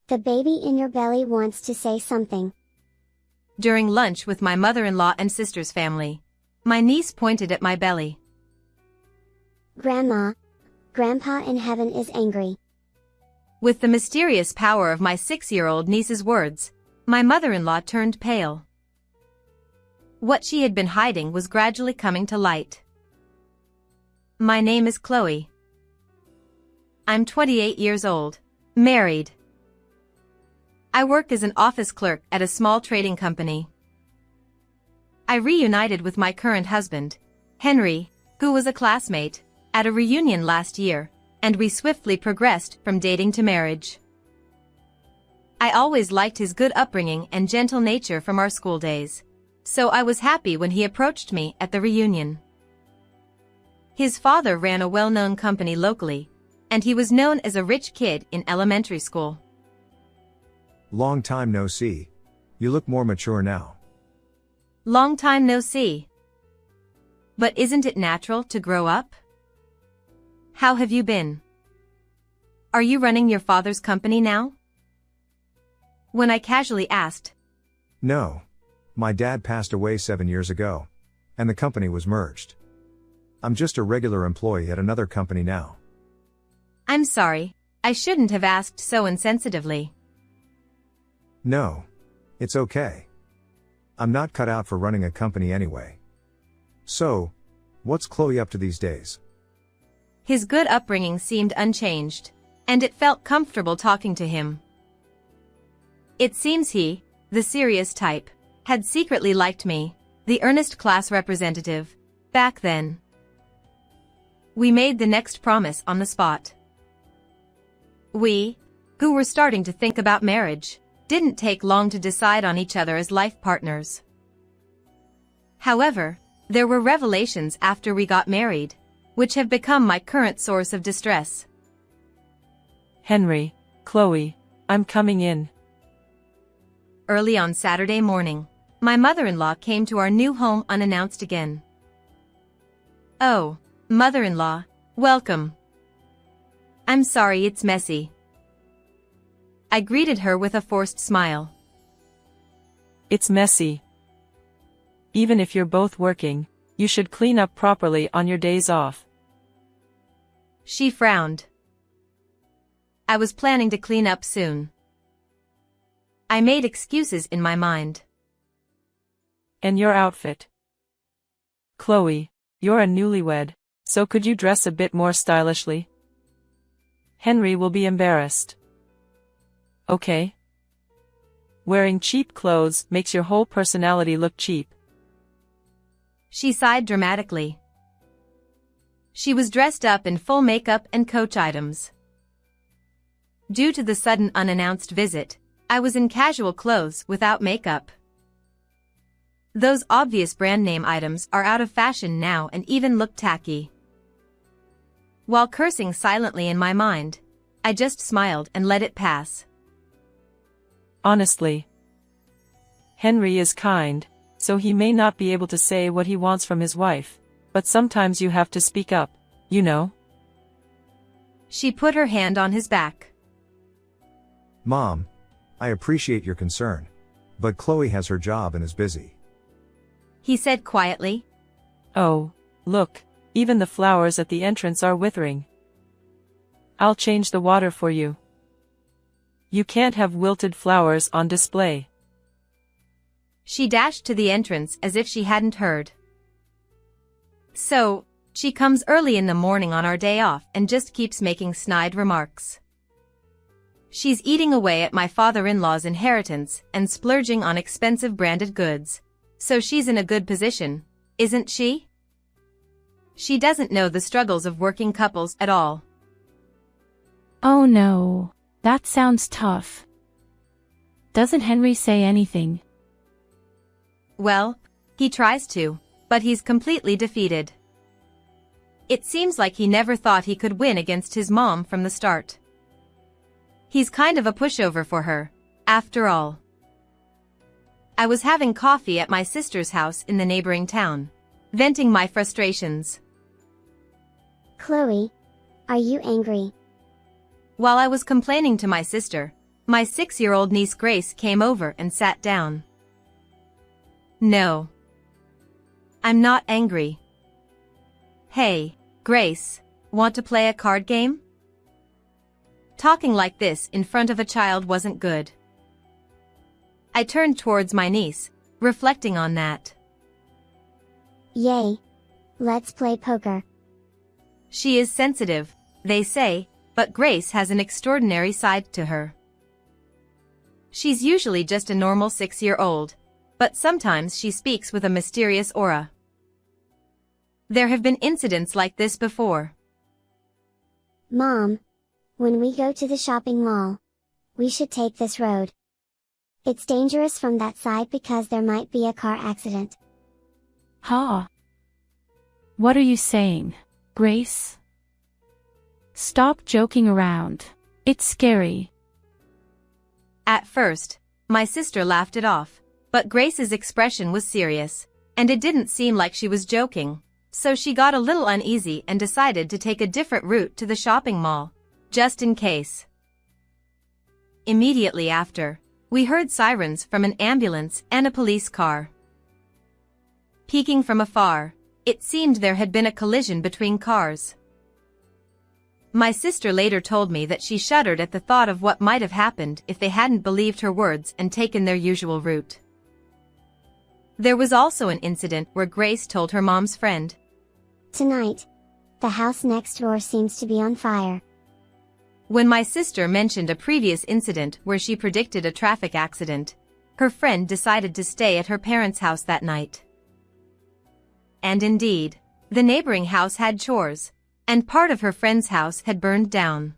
The baby in your belly wants to say something. During lunch with my mother-in-law and sister's family, my niece pointed at my belly. Grandma, Grandpa in heaven is angry. With the mysterious power of my 6-year-old niece's words, my mother-in-law turned pale. What she had been hiding was gradually coming to light. My name is Chloe. I'm 28 years old, married. I work as an office clerk at a small trading company. I reunited with my current husband, Henry, who was a classmate, at a reunion last year, and we swiftly progressed from dating to marriage. I always liked his good upbringing and gentle nature from our school days, so I was happy when he approached me at the reunion. His father ran a well-known company locally, and he was known as a rich kid in elementary school. Long time no see. You look more mature now. Long time no see. But isn't it natural to grow up? How have you been? Are you running your father's company now? When I casually asked. No. My dad passed away 7 years ago, and the company was merged. I'm just a regular employee at another company now. I'm sorry, I shouldn't have asked so insensitively. No. It's okay. I'm not cut out for running a company anyway. So, what's Chloe up to these days? His good upbringing seemed unchanged, and it felt comfortable talking to him. It seems he, the serious type, had secretly liked me, the earnest class representative, back then. We made the next promise on the spot. We, who were starting to think about marriage, didn't take long to decide on each other as life partners. However, there were revelations after we got married, which have become my current source of distress. Henry, Chloe, I'm coming in. Early on Saturday morning, my mother-in-law came to our new home unannounced again. Oh, mother-in-law, welcome. I'm sorry it's messy. I greeted her with a forced smile. It's messy. Even if you're both working, you should clean up properly on your days off. She frowned. I was planning to clean up soon. I made excuses in my mind. And your outfit. Chloe, you're a newlywed, so could you dress a bit more stylishly? Henry will be embarrassed. Okay? Wearing cheap clothes makes your whole personality look cheap. She sighed dramatically. She was dressed up in full makeup and Coach items. Due to the sudden unannounced visit, I was in casual clothes without makeup. Those obvious brand name items are out of fashion now and even look tacky. While cursing silently in my mind, I just smiled and let it pass. Honestly, Henry is kind, so he may not be able to say what he wants from his wife, but sometimes you have to speak up, you know? She put her hand on his back. Mom, I appreciate your concern, but Chloe has her job and is busy. He said quietly. Oh, look, even the flowers at the entrance are withering. I'll change the water for you. You can't have wilted flowers on display. She dashed to the entrance as if she hadn't heard. So, she comes early in the morning on our day off and just keeps making snide remarks. She's eating away at my father-in-law's inheritance and splurging on expensive branded goods. So she's in a good position, isn't she? She doesn't know the struggles of working couples at all. Oh no, that sounds tough. Doesn't Henry say anything? Well, he tries to, but he's completely defeated. It seems like he never thought he could win against his mom from the start. He's kind of a pushover for her, after all. I was having coffee at my sister's house in the neighboring town, venting my frustrations. Chloe, are you angry? While I was complaining to my sister, My 6-year-old niece Grace came over and sat down. No. I'm not angry. Hey, Grace, want to play a card game? Talking like this in front of a child wasn't good. I turned towards my niece, reflecting on that. Yay! Let's play poker. She is sensitive, they say, but Grace has an extraordinary side to her. She's usually just a normal 6-year-old, but sometimes she speaks with a mysterious aura. There have been incidents like this before. Mom, when we go to the shopping mall, we should take this road. It's dangerous from that side because there might be a car accident. Huh? What are you saying, Grace? Stop joking around. It's scary. At first, my sister laughed it off, but Grace's expression was serious, and it didn't seem like she was joking, so she got a little uneasy and decided to take a different route to the shopping mall, just in case. Immediately after, we heard sirens from an ambulance and a police car. Peeking from afar, it seemed there had been a collision between cars. My sister later told me that she shuddered at the thought of what might have happened if they hadn't believed her words and taken their usual route. There was also an incident where Grace told her mom's friend, Tonight, the house next door seems to be on fire. When my sister mentioned a previous incident where she predicted a traffic accident, her friend decided to stay at her parents' house that night. And indeed, the neighboring house had chores, and part of her friend's house had burned down.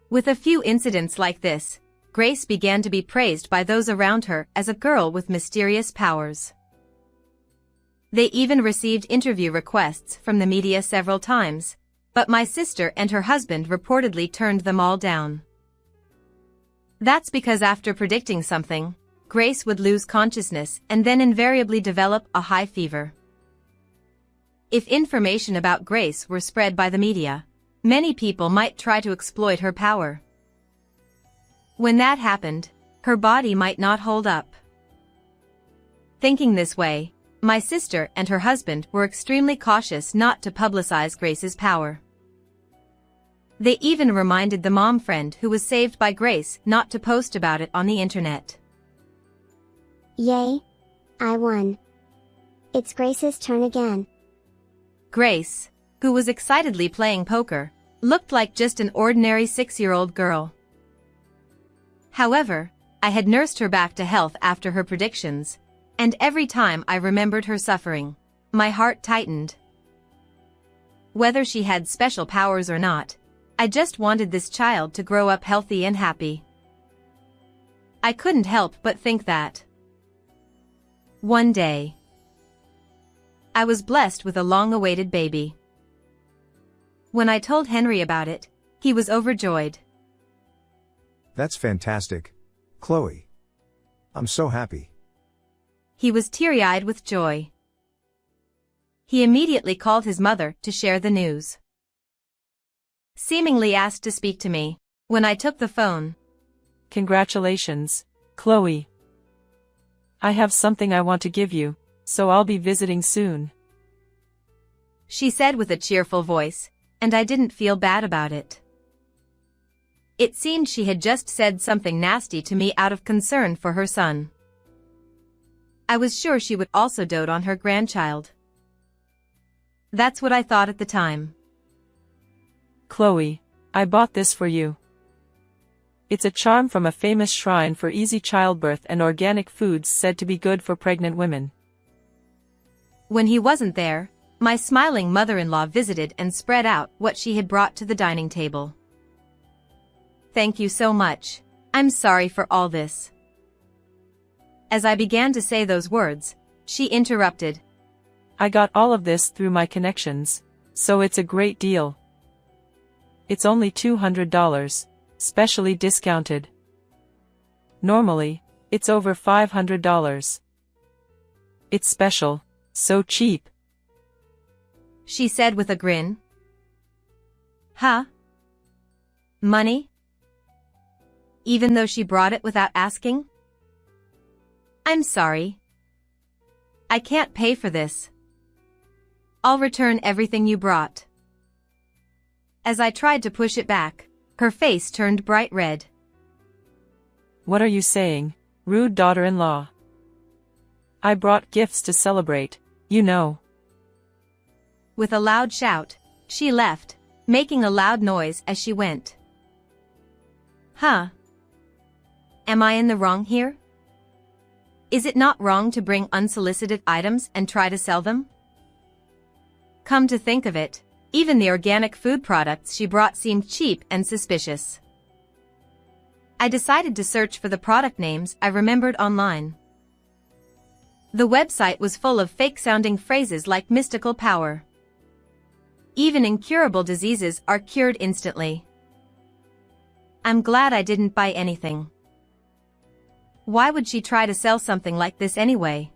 With a few incidents like this, Grace began to be praised by those around her as a girl with mysterious powers. They even received interview requests from the media several times, but my sister and her husband reportedly turned them all down. That's because after predicting something, Grace would lose consciousness and then invariably develop a high fever. If information about Grace were spread by the media, many people might try to exploit her power. When that happened, her body might not hold up. Thinking this way, my sister and her husband were extremely cautious not to publicize Grace's power. They even reminded the mom friend who was saved by Grace not to post about it on the internet. Yay! I won. It's Grace's turn again. Grace, who was excitedly playing poker, looked like just an ordinary 6-year-old girl. However, I had nursed her back to health after her predictions, and every time I remembered her suffering, my heart tightened. Whether she had special powers or not, I just wanted this child to grow up healthy and happy. I couldn't help but think that. One day, I was blessed with a long-awaited baby. When I told Henry about it, he was overjoyed. That's fantastic, Chloe. I'm so happy. He was teary-eyed with joy. He immediately called his mother to share the news. Seemingly asked to speak to me. When I took the phone, Congratulations, Chloe. I have something I want to give you, so I'll be visiting soon. She said with a cheerful voice, and I didn't feel bad about it. It seemed she had just said something nasty to me out of concern for her son. I was sure she would also dote on her grandchild. That's what I thought at the time. Chloe, I bought this for you. It's a charm from a famous shrine for easy childbirth and organic foods said to be good for pregnant women. When he wasn't there, my smiling mother-in-law visited and spread out what she had brought to the dining table. Thank you so much. I'm sorry for all this. As I began to say those words, she interrupted. I got all of this through my connections, so it's a great deal. It's only $200, specially discounted. Normally, it's over $500. It's special, so cheap. She said with a grin. Huh? Money? even though she brought it without asking? I'm sorry. I can't pay for this. I'll return everything you brought. As I tried to push it back, her face turned bright red. What are you saying, rude daughter-in-law? I brought gifts to celebrate, you know. With a loud shout, she left, making a loud noise as she went. Huh? Am I in the wrong here? Is it not wrong to bring unsolicited items and try to sell them? Come to think of it, even the organic food products she brought seemed cheap and suspicious. I decided to search for the product names I remembered online. The website was full of fake-sounding phrases like mystical power. Even incurable diseases are cured instantly. I'm glad I didn't buy anything. Why would she try to sell something like this anyway?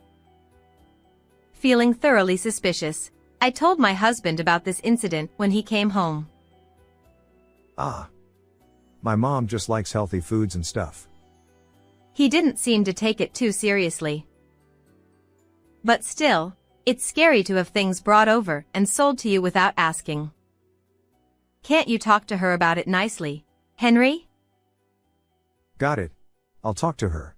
Feeling thoroughly suspicious, I told my husband about this incident when he came home. Ah. My mom just likes healthy foods and stuff. He didn't seem to take it too seriously. But still, it's scary to have things brought over and sold to you without asking. Can't you talk to her about it nicely, Henry? Got it. I'll talk to her.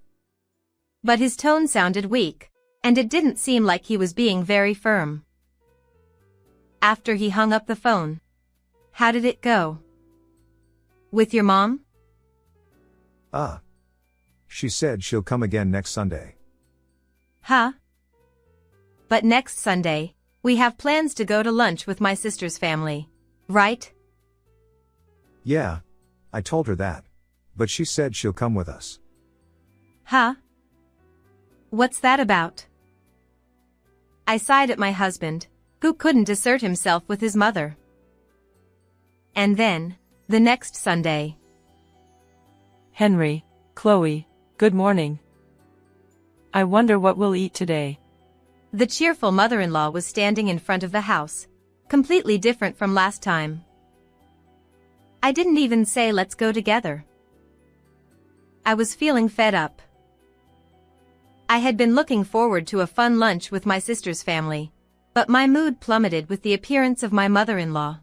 But his tone sounded weak, and it didn't seem like he was being very firm. After he hung up the phone. How did it go? With your mom? Ah. She said she'll come again next Sunday. Huh? But next Sunday, we have plans to go to lunch with my sister's family, right? Yeah. I told her that. But she said she'll come with us. Huh? What's that about? I sighed at my husband, who couldn't assert himself with his mother. And then, the next Sunday. Henry, Chloe, good morning. I wonder what we'll eat today. The cheerful mother-in-law was standing in front of the house, completely different from last time. I didn't even say let's go together. I was feeling fed up. I had been looking forward to a fun lunch with my sister's family, but my mood plummeted with the appearance of my mother-in-law.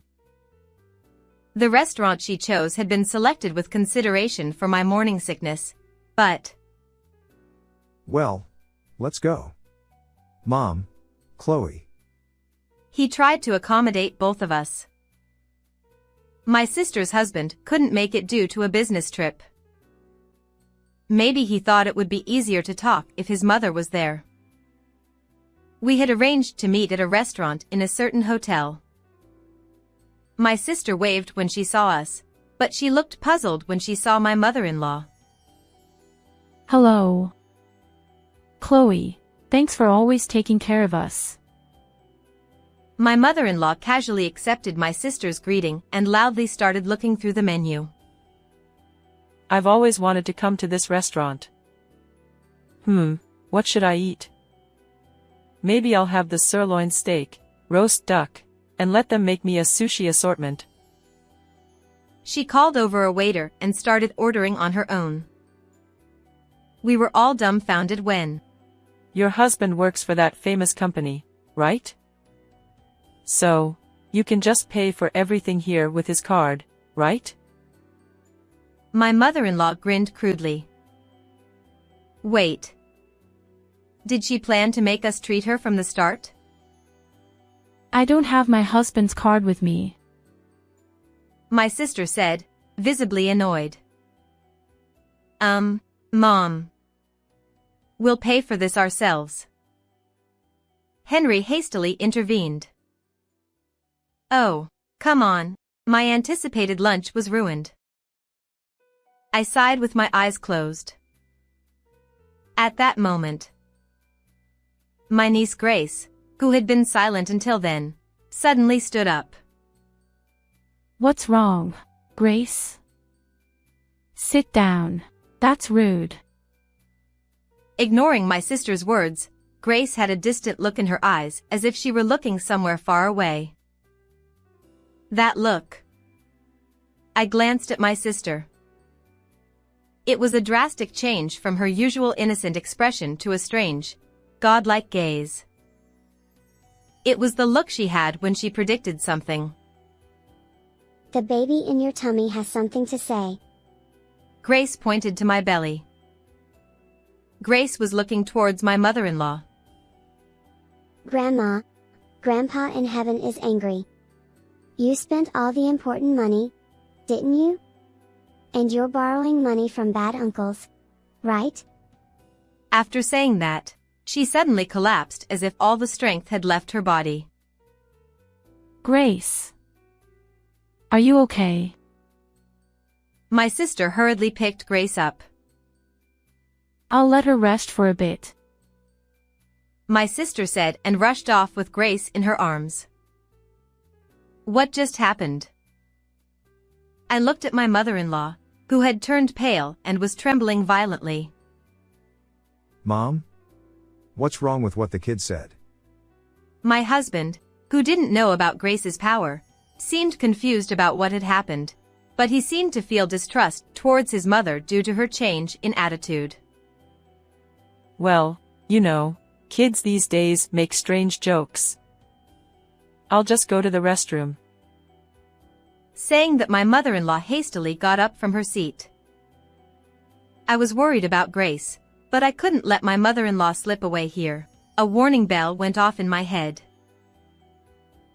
The restaurant she chose had been selected with consideration for my morning sickness, but... Well, let's go. Mom, Chloe. He tried to accommodate both of us. My sister's husband couldn't make it due to a business trip. Maybe he thought it would be easier to talk if his mother was there. We had arranged to meet at a restaurant in a certain hotel. My sister waved when she saw us, but she looked puzzled when she saw my mother-in-law. Hello. Chloe, thanks for always taking care of us. My mother-in-law casually accepted my sister's greeting and loudly started looking through the menu. I've always wanted to come to this restaurant. What should I eat? Maybe I'll have the sirloin steak, roast duck, and let them make me a sushi assortment. She called over a waiter and started ordering on her own. We were all dumbfounded when... Your husband works for that famous company, right? So, you can just pay for everything here with his card, right? My mother-in-law grinned crudely. Wait. Did she plan to make us treat her from the start? I don't have my husband's card with me. My sister said, visibly annoyed. Mom. We'll pay for this ourselves. Henry hastily intervened. Oh, come on, my anticipated lunch was ruined. I sighed with my eyes closed. At that moment, my niece Grace, who had been silent until then, suddenly stood up. What's wrong, Grace? Sit down. That's rude. Ignoring my sister's words, Grace had a distant look in her eyes as if she were looking somewhere far away. That look. I glanced at my sister. It was a drastic change from her usual innocent expression to a strange, godlike gaze. It was the look she had when she predicted something. The baby in your tummy has something to say. Grace pointed to my belly. Grace was looking towards my mother-in-law. Grandma, Grandpa in heaven is angry. You spent all the important money, didn't you? And you're borrowing money from bad uncles, right? After saying that, she suddenly collapsed as if all the strength had left her body. Grace. Are you okay? My sister hurriedly picked Grace up. I'll let her rest for a bit. My sister said and rushed off with Grace in her arms. What just happened? I looked at my mother-in-law, who had turned pale and was trembling violently. Mom? What's wrong with what the kid said? My husband, who didn't know about Grace's power, seemed confused about what had happened, but he seemed to feel distrust towards his mother due to her change in attitude. Well, you know, kids these days make strange jokes. I'll just go to the restroom. Saying that, my mother-in-law hastily got up from her seat. I was worried about Grace, but I couldn't let my mother-in-law slip away here. A warning bell went off in my head.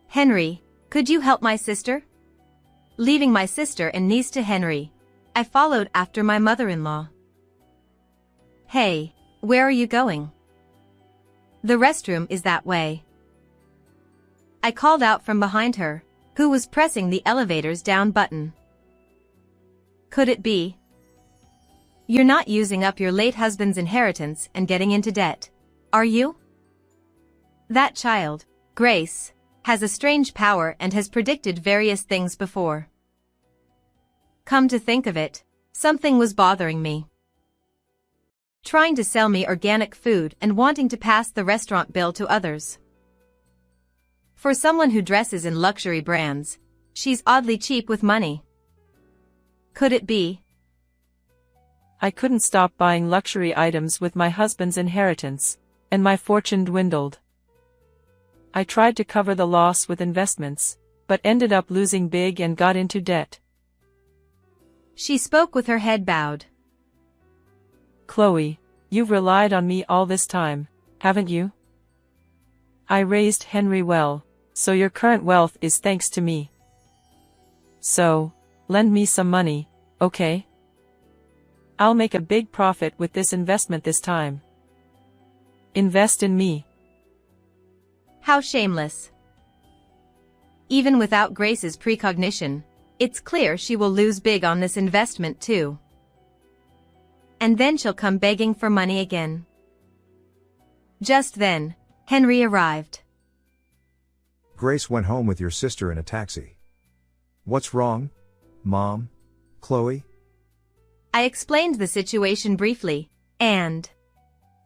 Henry, could you help my sister? Leaving my sister and niece to Henry, I followed after my mother-in-law. Hey, where are you going? The restroom is that way. I called out from behind her, who was pressing the elevator's down button. Could it be? You're not using up your late husband's inheritance and getting into debt, are you? That child, Grace, has a strange power and has predicted various things before. Come to think of it, something was bothering me. Trying to sell me organic food and wanting to pass the restaurant bill to others. For someone who dresses in luxury brands, she's oddly cheap with money. Could it be? I couldn't stop buying luxury items with my husband's inheritance, and my fortune dwindled. I tried to cover the loss with investments, but ended up losing big and got into debt. She spoke with her head bowed. Chloe, you've relied on me all this time, haven't you? I raised Henry well, so your current wealth is thanks to me. So, lend me some money, okay? I'll make a big profit with this investment this time. Invest in me. How shameless. Even without Grace's precognition, it's clear she will lose big on this investment too. And then she'll come begging for money again. Just then, Henry arrived. Grace went home with your sister in a taxi. What's wrong, Mom? Chloe? I explained the situation briefly, and...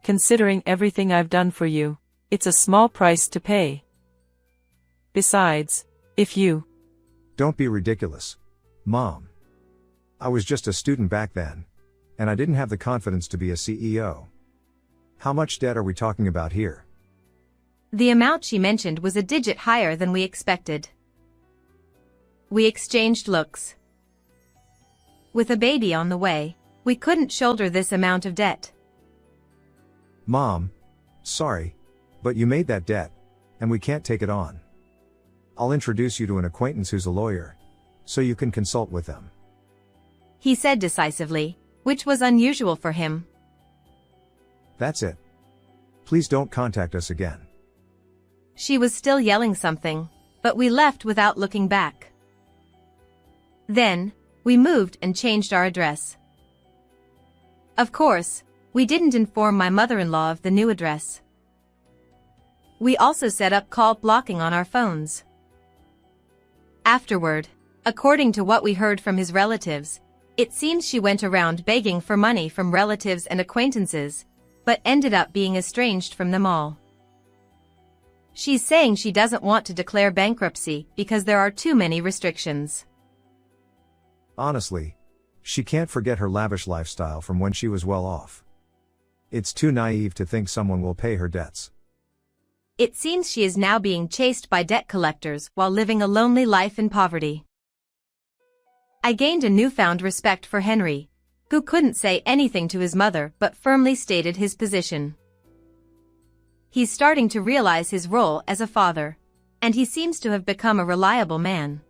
Considering everything I've done for you, it's a small price to pay. Besides, if you... Don't be ridiculous, Mom. I was just a student back then, and I didn't have the confidence to be a CEO. How much debt are we talking about here? The amount she mentioned was a digit higher than we expected. We exchanged looks. With a baby on the way, we couldn't shoulder this amount of debt. Mom, sorry, but you made that debt, and we can't take it on. I'll introduce you to an acquaintance who's a lawyer, so you can consult with them. He said decisively, which was unusual for him. That's it. Please don't contact us again. She was still yelling something, but we left without looking back. Then, we moved and changed our address. Of course, we didn't inform my mother-in-law of the new address. We also set up call blocking on our phones. Afterward, according to what we heard from his relatives, it seems she went around begging for money from relatives and acquaintances, but ended up being estranged from them all. She's saying she doesn't want to declare bankruptcy because there are too many restrictions. Honestly, She can't forget her lavish lifestyle from when she was well off. It's too naive to think someone will pay her debts. It seems she is now being chased by debt collectors while living a lonely life in poverty. I gained a newfound respect for Henry, who couldn't say anything to his mother but firmly stated his position. He's starting to realize his role as a father, and he seems to have become a reliable man.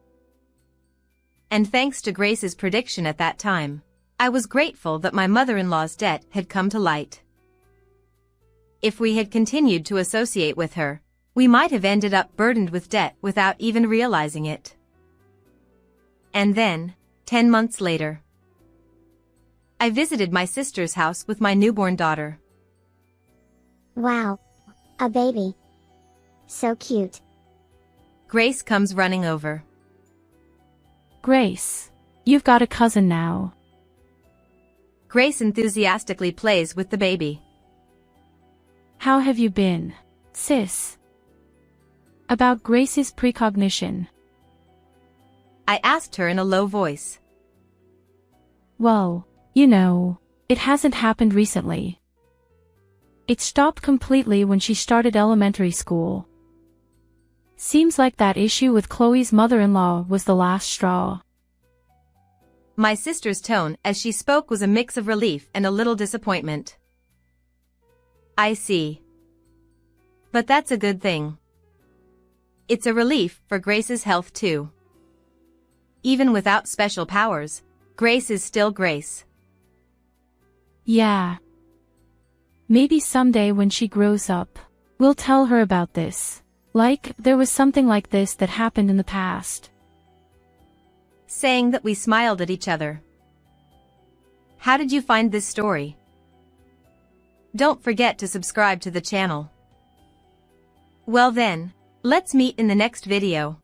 And thanks to Grace's prediction at that time, I was grateful that my mother-in-law's debt had come to light. If we had continued to associate with her, we might have ended up burdened with debt without even realizing it. And then, 10 months later, I visited my sister's house with my newborn daughter. Wow. A baby. So cute. Grace comes running over. Grace, you've got a cousin now. Grace enthusiastically plays with the baby. How have you been, sis? About Grace's precognition. I asked her in a low voice. Well, you know, it hasn't happened recently. It stopped completely when she started elementary school. Seems like that issue with Chloe's mother-in-law was the last straw. My sister's tone as she spoke was a mix of relief and a little disappointment. I see. But that's a good thing. It's a relief for Grace's health too. Even without special powers, Grace is still Grace. Yeah. Maybe someday when she grows up, we'll tell her about this. Like, there was something like this that happened in the past. Saying that we smiled at each other. How did you find this story? Don't forget to subscribe to the channel. Well then, let's meet in the next video.